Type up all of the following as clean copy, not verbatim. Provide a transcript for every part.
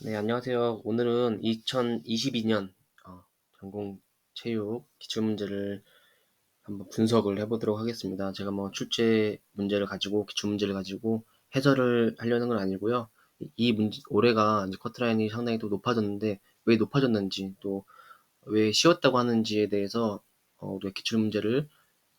네, 안녕하세요. 오늘은 2022년 전공 체육 기출문제를 한번 분석을 해보도록 하겠습니다. 제가 뭐 출제 문제를 가지고 기출문제를 가지고 해설을 하려는 건 아니고요. 이 문제 올해가 이제 커트라인이 상당히 또 높아졌는데 왜 높아졌는지 또 왜 쉬웠다고 하는지에 대해서 우리가 기출문제를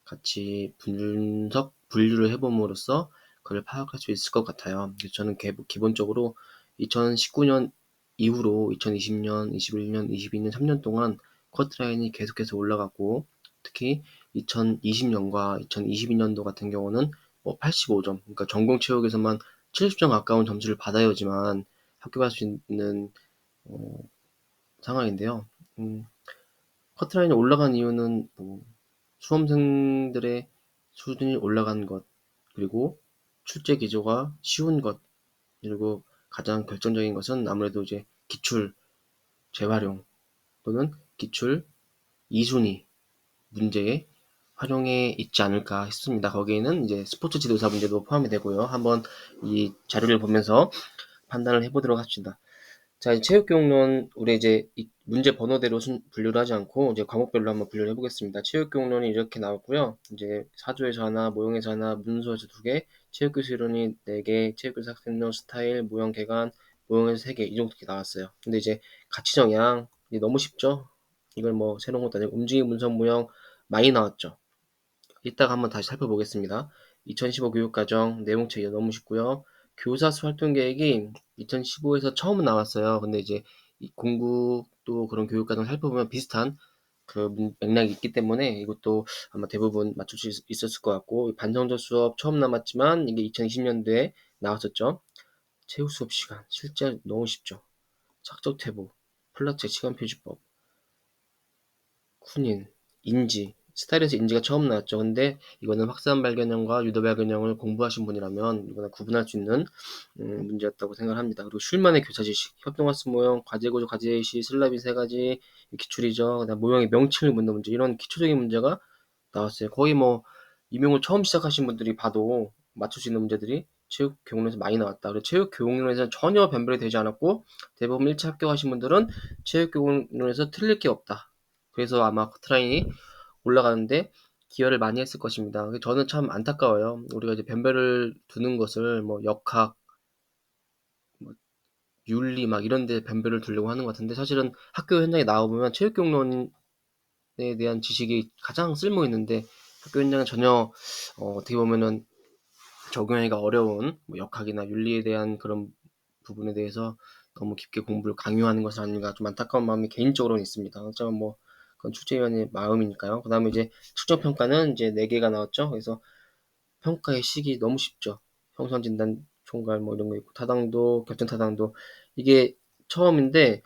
같이 분류를 해봄으로써 그걸 파악할 수 있을 것 같아요. 그래서 저는 기본적으로 2019년 이후로 2020년, 21년, 22년 3년 동안 커트라인이 계속해서 올라갔고 특히 2020년과 2022년도 같은 경우는 85점, 그러니까 전공 체육에서만 70점 가까운 점수를 받아야지만 합격할 수 있는 어, 상황인데요. 음, 커트라인이 올라간 이유는 뭐 수험생들의 수준이 올라간 것, 그리고 출제 기조가 쉬운 것, 그리고 가장 결정적인 것은 아무래도 이제 기출 재활용 또는 기출 2순위 문제의 활용에 있지 않을까 싶습니다. 거기에는 이제 스포츠 지도사 문제도 포함이 되고요. 한번 이 자료를 보면서 판단을 해보도록 합시다. 자, 이제 체육교육론, 우리 이제 이 문제 번호대로 분류를 하지 않고 이제 과목별로 한번 분류를 해보겠습니다. 체육교육론이 이렇게 나왔고요. 이제 사조에서 하나, 모형에서 하나, 문서에서 두 개, 체육교실론이 네 개, 체육교사 학생론 스타일, 모형 개관, 모형에서 세 개, 이 정도 이렇게 나왔어요. 근데 이제 가치정양, 이게 너무 쉽죠? 이걸 뭐 새로운 것도 아니고 움직임 분석 모형 많이 나왔죠. 이따가 한번 다시 살펴보겠습니다. 2015 교육과정 내용책 너무 쉽고요. 교사 수 활동 계획이 2015에서 처음 나왔어요. 근데 이제 공부 또 그런 교육과정 살펴보면 비슷한 그 맥락이 있기 때문에 이것도 아마 대부분 맞출 수 있었을 것 같고, 반성적 수업 처음 남았지만 이게 2020년도에 나왔었죠. 체육 수업 시간 실제 너무 쉽죠. 착적 태보, 플라체 시간 표시법, 군인, 인지, 스타일에서 인지가 처음 나왔죠. 근데 이거는 확산 발견형과 유도 발견형을 공부하신 분이라면 이거는 구분할 수 있는 문제였다고 생각을 합니다. 그리고 쉴만의 교사 지식, 협동학습 모형, 과제구조, 과제예시, 슬라비 세 가지 기출이죠. 그다음 모형의 명칭을 묻는 문제, 이런 기초적인 문제가 나왔어요. 거의 뭐 임용을 처음 시작하신 분들이 봐도 맞출 수 있는 문제들이 체육 교육론에서 많이 나왔다. 그리고 체육 교육론에서는 전혀 변별이 되지 않았고 대부분 1차 합격하신 분들은 체육 교육론에서 틀릴 게 없다. 그래서 아마 커트라인이 올라가는데 기여를 많이 했을 것입니다. 저는 참 안타까워요. 우리가 이제 변별을 두는 것을 뭐 역학, 뭐 윤리 막 이런 데 변별을 두려고 하는 것 같은데, 사실은 학교 현장에 나와보면 체육교육론에 대한 지식이 가장 쓸모 있는데 학교 현장은 전혀 어떻게 보면은 적용하기가 어려운 뭐 역학이나 윤리에 대한 그런 부분에 대해서 너무 깊게 공부를 강요하는 것은 아닌가, 좀 안타까운 마음이 개인적으로는 있습니다. 하지만 뭐 그건 출제위원의 마음이니까요. 그 다음에 이제 측정평가는 이제 4개가 나왔죠. 그래서 평가의 시기 너무 쉽죠. 형성진단, 총괄 뭐 이런 거 있고, 타당도, 결정타당도, 이게 처음인데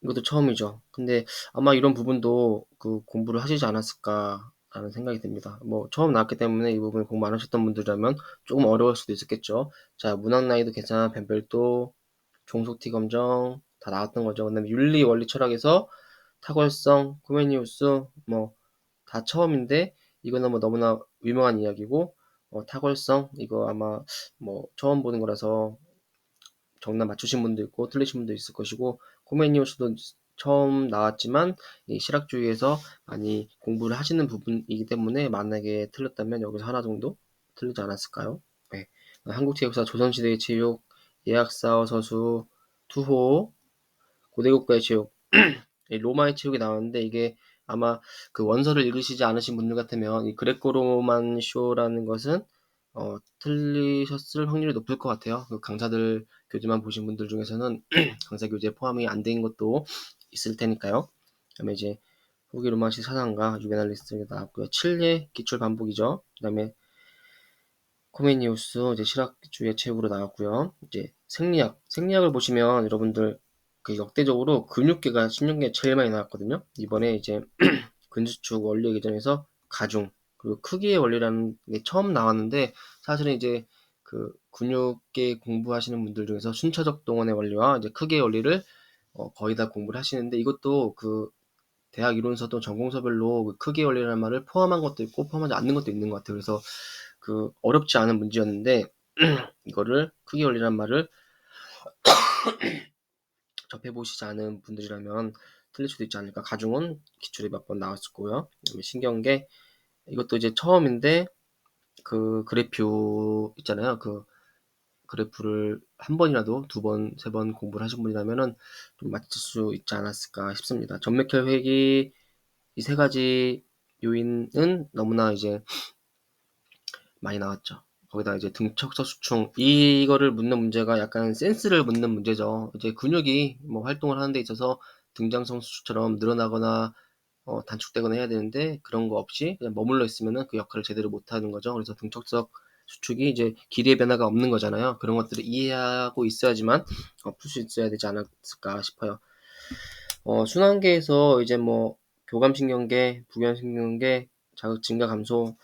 이것도 처음이죠. 근데 아마 이런 부분도 그 공부를 하시지 않았을까라는 생각이 듭니다. 뭐 처음 나왔기 때문에 이 부분 공부 안 하셨던 분들이라면 조금 어려울 수도 있었겠죠. 자, 문학 난이도 계산, 변별도, 종속티 검정 다 나왔던 거죠. 그다음에 윤리 원리 철학에서 탁월성, 코메니우스 뭐 다 처음인데 이거는 뭐 너무나 유명한 이야기고, 탁월성 이거 아마 뭐 처음 보는 거라서 정답 맞추신 분도 있고 틀리신 분도 있을 것이고, 코메니우스도 처음 나왔지만 이 실학주의에서 많이 공부를 하시는 부분이기 때문에 만약에 틀렸다면 여기서 하나 정도 틀리지 않았을까요? 네. 한국체육사, 조선시대의 체육, 예학사어 서수, 투호, 고대국가의 체육, 로마의 체육이 나왔는데 이게 아마 그 원서를 읽으시지 않으신 분들 같으면 이 그레코로만 쇼라는 것은 틀리셨을 확률이 높을 것 같아요. 그 강사들 교재만 보신 분들 중에서는 강사 교재 포함이 안 된 것도 있을 테니까요. 그다음에 이제 후기 로마식 사상가 유베날리스트가 나왔고요. 칠례 기출 반복이죠. 그다음에 코메니우스 이제 실학주의 체육으로 나왔고요. 이제 생리학을 보시면 여러분들 그 역대적으로 근육계가 16개 제일 많이 나왔거든요. 이번에 이제 근수축 원리 예전에서 가중, 그리고 크기의 원리라는 게 처음 나왔는데, 사실은 이제 그 근육계 공부하시는 분들 중에서 순차적 동원의 원리와 이제 크기의 원리를 거의 다 공부를 하시는데, 이것도 그 대학 이론서도 전공서별로 그 크기의 원리라는 말을 포함한 것도 있고 포함하지 않는 것도 있는 것 같아요. 그래서 그 어렵지 않은 문제였는데 이거를 크기의 원리라는 말을 접해보시지 않은 분들이라면 틀릴 수도 있지 않을까. 가중은 기출이 몇 번 나왔을 거고요. 그다음에 신기한 게 이것도 이제 처음인데 그 그래프 있잖아요. 그 그래프를 한 번이라도 두 번, 세 번 공부를 하신 분이라면은 좀 맞출 수 있지 않았을까 싶습니다. 전맥혈 회귀 이 세 가지 요인은 너무나 이제 많이 나왔죠. 거기다 이제 등척석 수충 이거를 묻는 문제가 약간 센스를 묻는 문제죠. 이제 근육이 뭐 활동을 하는 데 있어서 등장성 수축처럼 늘어나거나 단축되거나 해야 되는데 그런 거 없이 그냥 머물러 있으면은 그 역할을 제대로 못 하는 거죠. 그래서 등척석 수축이 이제 길이의 변화가 없는 거잖아요. 그런 것들을 이해하고 있어야지만 풀 수 있어야 되지 않았을까 싶어요. 순환계에서 이제 뭐 교감신경계, 부견신경계, 자극 증가 감소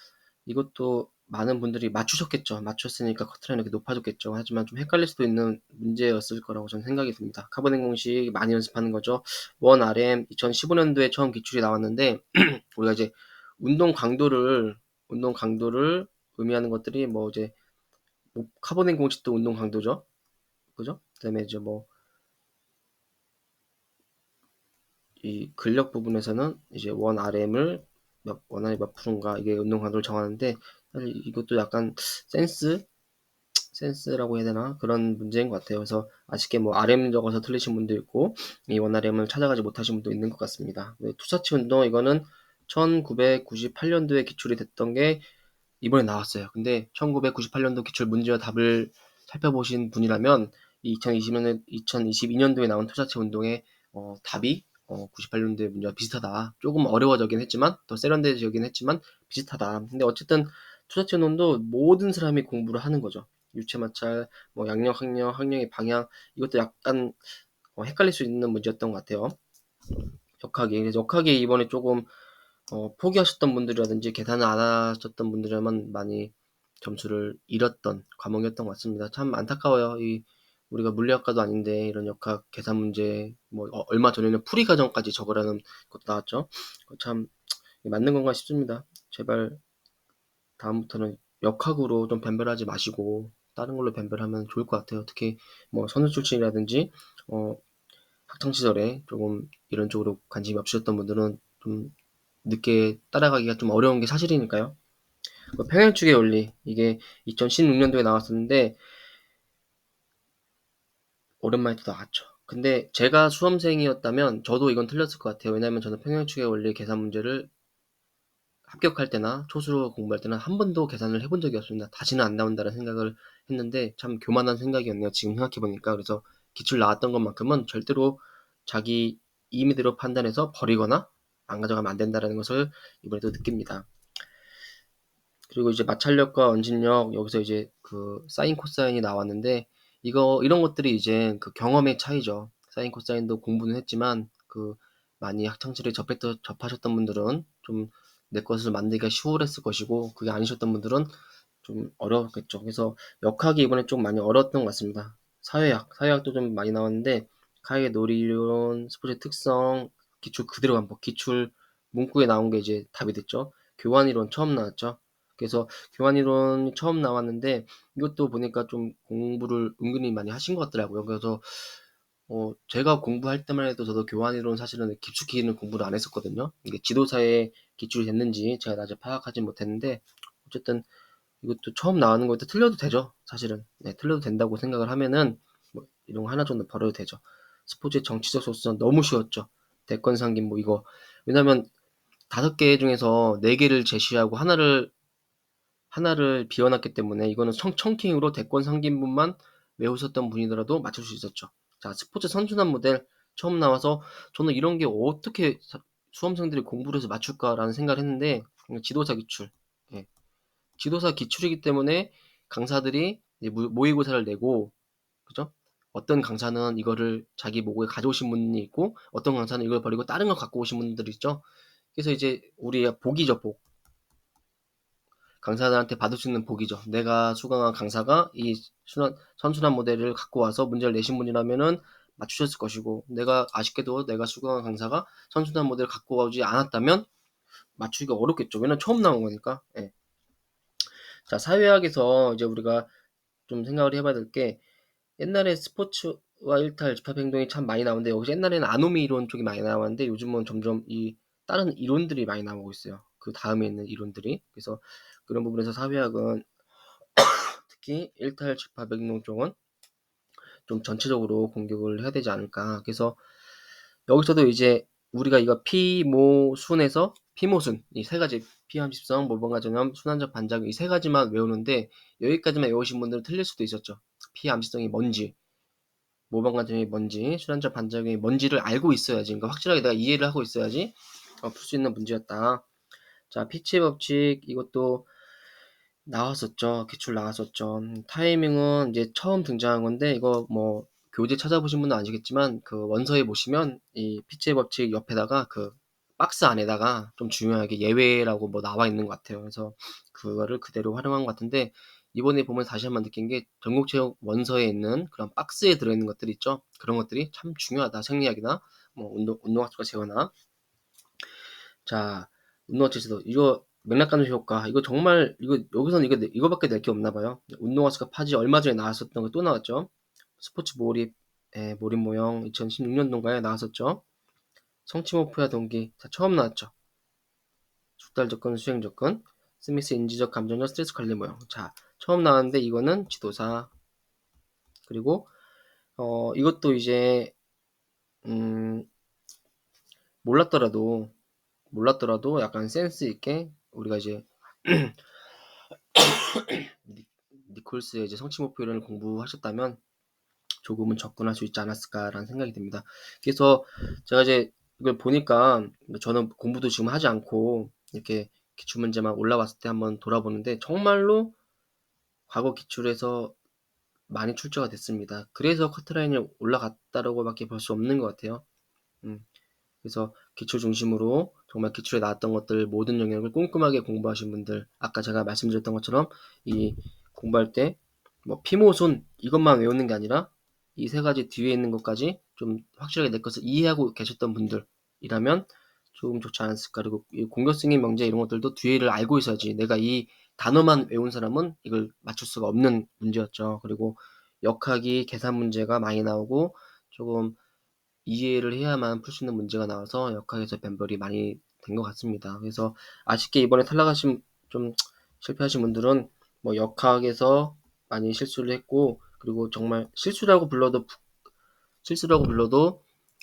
이것도 많은 분들이 맞추셨겠죠. 맞췄으니까 커트라인이 이렇게 높아졌겠죠. 하지만 좀 헷갈릴 수도 있는 문제였을 거라고 저는 생각이 듭니다. 카보냉 공식 많이 연습하는 거죠. 1RM 2015년도에 처음 기출이 나왔는데 우리가 이제 운동 강도를 의미하는 것들이 뭐 이제 뭐 카보냉 공식도 운동 강도죠. 그죠? 그다음에 이제 뭐 이 근력 부분에서는 이제 1RM을 원RM 몇 프로인가 이게 운동 강도를 정하는데 사실 이것도 약간 센스라고 해야 되나 그런 문제인 것 같아요. 그래서 아쉽게 뭐 RM 적어서 틀리신 분도 있고 이 원RM을 찾아가지 못하신 분도 있는 것 같습니다. 투사치 운동 이거는 1998년도에 기출이 됐던 게 이번에 나왔어요. 근데 1998년도 기출 문제와 답을 살펴보신 분이라면 2022년도에 나온 투자체 운동의 답이 98년도의 문제와 비슷하다. 조금 어려워지긴 했지만 더 세련되어지긴 했지만 비슷하다. 근데 어쨌든 투자체 운동도 모든 사람이 공부를 하는 거죠. 유체 마찰, 뭐 양력, 학력, 학력의 방향 이것도 약간 헷갈릴 수 있는 문제였던 것 같아요. 역학이 그래서 역학이 이번에 조금 포기하셨던 분들이라든지 계산을 안 하셨던 분들에만 많이 점수를 잃었던 과목이었던 것 같습니다. 참 안타까워요. 우리가 물리학과도 아닌데 이런 역학 계산 문제 뭐 얼마 전에는 풀이 과정까지 적으라는 것도 나왔죠. 참 맞는 건가 싶습니다. 제발 다음부터는 역학으로 좀 변별하지 마시고 다른 걸로 변별하면 좋을 것 같아요. 특히 뭐 선수 출신이라든지 학창 시절에 조금 이런 쪽으로 관심이 없으셨던 분들은 좀 늦게 따라가기가 좀 어려운 게 사실이니까요. 평행축의 원리 이게 2016년도에 나왔었는데 오랜만에 또 나왔죠. 근데 제가 수험생이었다면 저도 이건 틀렸을 것 같아요. 왜냐하면 저는 평행축의 원리 계산 문제를 합격할 때나 초수로 공부할 때는 한 번도 계산을 해본 적이 없습니다. 다시는 안 나온다는 생각을 했는데 참 교만한 생각이었네요. 지금 생각해보니까. 그래서 기출 나왔던 것만큼은 절대로 자기 임의대로 판단해서 버리거나 안 가져가면 안 된다는 것을 이번에도 느낍니다. 그리고 이제 마찰력과 원심력 여기서 이제 그 사인 코사인이 나왔는데 이런 것들이 이제 그 경험의 차이죠. 사인 코사인도 공부는 했지만 그 많이 학창 시절에 접하셨던 분들은 좀 내 것을 만들기가 수월했을 것이고 그게 아니셨던 분들은 좀 어려웠겠죠. 그래서 역학이 이번에 좀 많이 어려웠던 것 같습니다. 사회학도 좀 많이 나왔는데 카이의 놀이론, 스포츠의 특성, 기출 그대로 반복, 기출 문구에 나온 게 이제 답이 됐죠. 교환이론 처음 나왔죠. 그래서 교환이론 처음 나왔는데 이것도 보니까 좀 공부를 은근히 많이 하신 것 같더라고요. 그래서 제가 공부할 때만 해도 저도 교환이론 사실은 깊숙이는 공부를 안 했었거든요. 이게 지도사에 기출이 됐는지 제가 아직 파악하지 못했는데 어쨌든 이것도 처음 나오는 것도 틀려도 되죠. 사실은 네, 틀려도 된다고 생각을 하면은 뭐 이런 거 하나 정도 벌어도 되죠. 스포츠의 정치적 속성 너무 쉬웠죠. 대권 상김 뭐 이거 왜냐면 5개 중에서 4개를 제시하고 하나를 비워놨기 때문에 이거는 청킹으로 대권 상김분만 외우셨던 분이더라도 맞출 수 있었죠. 자, 스포츠 선순환 모델 처음 나와서 저는 이런 게 어떻게 수험생들이 공부를 해서 맞출까라는 생각을 했는데 지도사 기출. 예. 지도사 기출이기 때문에 강사들이 모의고사를 내고 그죠? 어떤 강사는 이거를 자기 모국에 가져오신 분이 있고 어떤 강사는 이걸 버리고 다른 걸 갖고 오신 분들이 있죠. 그래서 이제 우리 복이죠, 복. 강사들한테 받을 수 있는 복이죠. 내가 수강한 강사가 이 선순환 모델을 갖고 와서 문제를 내신 분이라면은 맞추셨을 것이고, 아쉽게도 내가 수강한 강사가 선순환 모델을 갖고 오지 않았다면 맞추기가 어렵겠죠. 왜냐면 처음 나온 거니까. 예. 자, 사회학에서 이제 우리가 좀 생각을 해봐야 될 게, 옛날에 스포츠, 일탈 집합 행동이 참 많이 나오는데 여기서 옛날에는 아노미 이론 쪽이 많이 나왔는데 요즘은 점점 이 다른 이론들이 많이 나오고 있어요. 그 다음에 있는 이론들이. 그래서 그런 부분에서 사회학은 특히 일탈 집합 행동 쪽은 좀 전체적으로 공격을 해야 되지 않을까. 그래서 여기서도 이제 우리가 이거 피모순에서 피모순 이 세 가지 피함식성, 모방과 전염, 순환적 반작용 이 세 가지만 외우는데 여기까지만 외우신 분들은 틀릴 수도 있었죠. 피함식성이 뭔지, 모방과 전염이 뭔지, 순환적 반작용이 뭔지를 알고 있어야지. 그러니까 확실하게 내가 이해를 하고 있어야지 풀 수 있는 문제였다. 자, 피치의 법칙 이것도 나왔었죠. 기출 나왔었죠. 타이밍은 이제 처음 등장한 건데 이거 뭐 교재 찾아보신 분은 아시겠지만 그 원서에 보시면 이 피치의 법칙 옆에다가 그 박스 안에다가 좀 중요하게 예외라고 뭐 나와 있는 것 같아요. 그래서 그거를 그대로 활용한 것 같은데 이번에 보면 다시 한번 느낀 게 전국체육 원서에 있는 그런 박스에 들어있는 것들 있죠. 그런 것들이 참 중요하다. 생리학이나 뭐 운동학과 재거나 자, 운동화 지수도 이거 맥락감소 효과 이거 정말 이거 여기서는 이거밖에 낼 게 없나 봐요. 운동화스가 파지 얼마 전에 나왔었던 거 또 나왔죠. 스포츠 몰입 모형 2016년도인가에 나왔었죠. 성취목표와 동기 자, 처음 나왔죠. 숙달 접근, 수행 접근, 스미스 인지적 감정적 스트레스 관리 모형 자, 처음 나왔는데 이거는 지도사 그리고 이것도 이제 음, 몰랐더라도 약간 센스 있게 우리가 이제 니콜스의 이제 성취 목표 이론을 공부하셨다면 조금은 접근할 수 있지 않았을까라는 생각이 듭니다. 그래서 제가 이제 이걸 보니까 저는 공부도 지금 하지 않고 이렇게 기출 문제만 올라왔을 때 한번 돌아보는데 정말로 과거 기출에서 많이 출제가 됐습니다. 그래서 커트라인이 올라갔다라고밖에 볼 수 없는 것 같아요. 음, 그래서 기출 중심으로 정말 기출에 나왔던 것들 모든 영역을 꼼꼼하게 공부하신 분들 아까 제가 말씀드렸던 것처럼 이 공부할 때 뭐 피모손 이것만 외우는 게 아니라 이 세 가지 뒤에 있는 것까지 좀 확실하게 내 것을 이해하고 계셨던 분들이라면 조금 좋지 않았을까. 그리고 이 공격승인 명제 이런 것들도 뒤에를 알고 있어야지 내가 이 단어만 외운 사람은 이걸 맞출 수가 없는 문제였죠. 그리고 역학이 계산 문제가 많이 나오고 조금 이해를 해야만 풀 수 있는 문제가 나와서 역학에서 변별이 많이 된 것 같습니다. 그래서 아쉽게 이번에 탈락하신 좀 실패하신 분들은 뭐 역학에서 많이 실수를 했고 그리고 정말 실수라고 불러도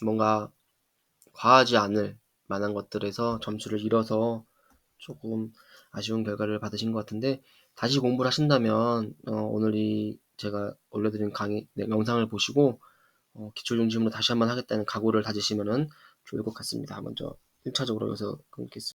뭔가 과하지 않을 만한 것들에서 점수를 잃어서 조금 아쉬운 결과를 받으신 것 같은데 다시 공부를 하신다면 오늘 이 제가 올려드린 강의 영상을 보시고 기초 중심으로 다시 한번 하겠다는 각오를 다지시면은 좋을 것 같습니다. 먼저 1차적으로 여기서 끊겠습니다.